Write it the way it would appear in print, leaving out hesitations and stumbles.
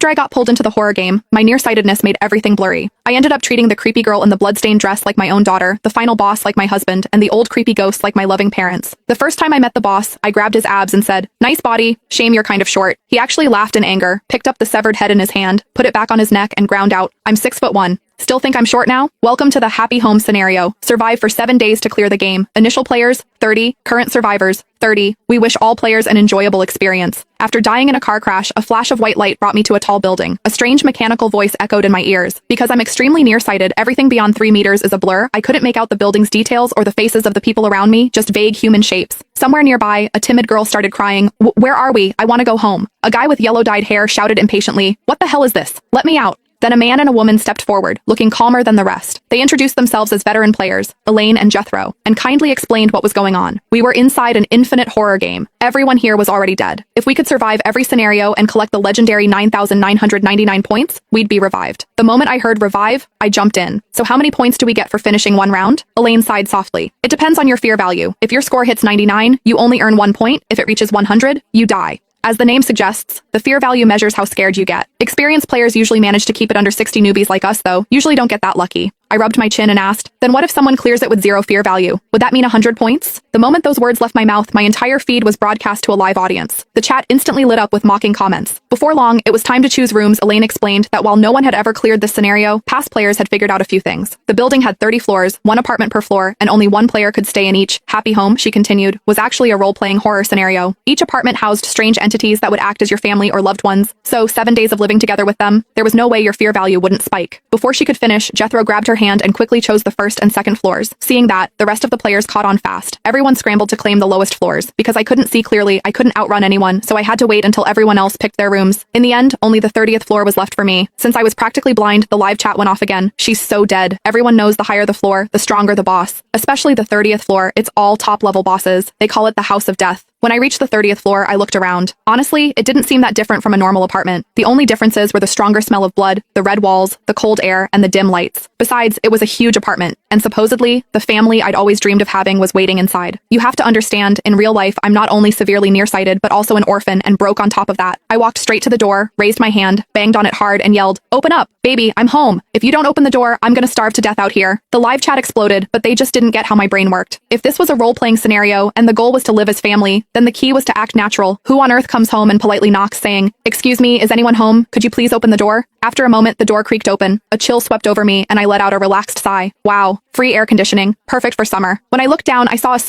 After I got pulled into the horror game, my nearsightedness made everything blurry. I ended up treating the creepy girl in the bloodstained dress like my own daughter, the final boss like my husband, and the old creepy ghost like my loving parents. The first time I met the boss, I grabbed his abs and said, "Nice body, shame you're kind of short." He actually laughed in anger, picked up the severed head in his hand, put it back on his neck, and ground out, "I'm 6'1". Still think I'm short now? Welcome to the happy home scenario. Survive for 7 days to clear the game. Initial players, 30. Current survivors, 30. We wish all players an enjoyable experience. After dying in a car crash, a flash of white light brought me to a tall building. A strange mechanical voice echoed in my ears. Because I'm extremely nearsighted, everything beyond 3 meters is a blur. I couldn't make out the building's details or the faces of the people around me, just vague human shapes. Somewhere nearby, a timid girl started crying, "Where are we? I want to go home." A guy with yellow-dyed hair shouted impatiently, "What the hell is this? Let me out." Then a man and a woman stepped forward, looking calmer than the rest. They introduced themselves as veteran players, Elaine and Jethro, and kindly explained what was going on. We were inside an infinite horror game. Everyone here was already dead. If we could survive every scenario and collect the legendary 9,999 points, we'd be revived. The moment I heard revive, I jumped in. "So how many points do we get for finishing one round?" Elaine sighed softly. "It depends on your fear value. If your score hits 99, you only earn 1 point. If it reaches 100, you die." As the name suggests, the fear value measures how scared you get. Experienced players usually manage to keep it under 60. Newbies like us, though, usually don't get that lucky. I rubbed my chin and asked, "Then what if someone clears it with 0 fear value? Would that mean 100 points?" The moment those words left my mouth, my entire feed was broadcast to a live audience. The chat instantly lit up with mocking comments. Before long, it was time to choose rooms. Elaine explained that while no one had ever cleared this scenario, past players had figured out a few things. The building had 30 floors, 1 apartment per floor, and only 1 player could stay in each. Happy home, she continued, was actually a role-playing horror scenario. Each apartment housed strange entities that would act as your family or loved ones. So 7 days of living together with them, there was no way your fear value wouldn't spike. Before she could finish, Jethro grabbed her hand and quickly chose the first and second floors. Seeing that, the rest of the players caught on fast. Everyone scrambled to claim the lowest floors. Because I couldn't see clearly, I couldn't outrun anyone, so I had to wait until everyone else picked their rooms. In the end, only the 30th floor was left for me. Since I was practically blind, the live chat went off again. "She's so dead. Everyone knows the higher the floor, the stronger the boss. Especially the 30th floor, it's all top-level bosses. They call it the House of Death." When I reached the 30th floor, I looked around. Honestly, it didn't seem that different from a normal apartment. The only differences were the stronger smell of blood, the red walls, the cold air, and the dim lights. Besides, it was a huge apartment, and supposedly, the family I'd always dreamed of having was waiting inside. You have to understand, in real life, I'm not only severely nearsighted, but also an orphan and broke on top of that. I walked straight to the door, raised my hand, banged on it hard, and yelled, "Open up! Baby, I'm home! If you don't open the door, I'm gonna starve to death out here." The live chat exploded, but they just didn't get how my brain worked. If this was a role-playing scenario, and the goal was to live as family, then the key was to act natural. Who on earth comes home and politely knocks, saying, "Excuse me, is anyone home? Could you please open the door?" After a moment, the door creaked open. A chill swept over me, and I let out a relaxed sigh. Wow, free air conditioning. Perfect for summer. When I looked down, I saw a small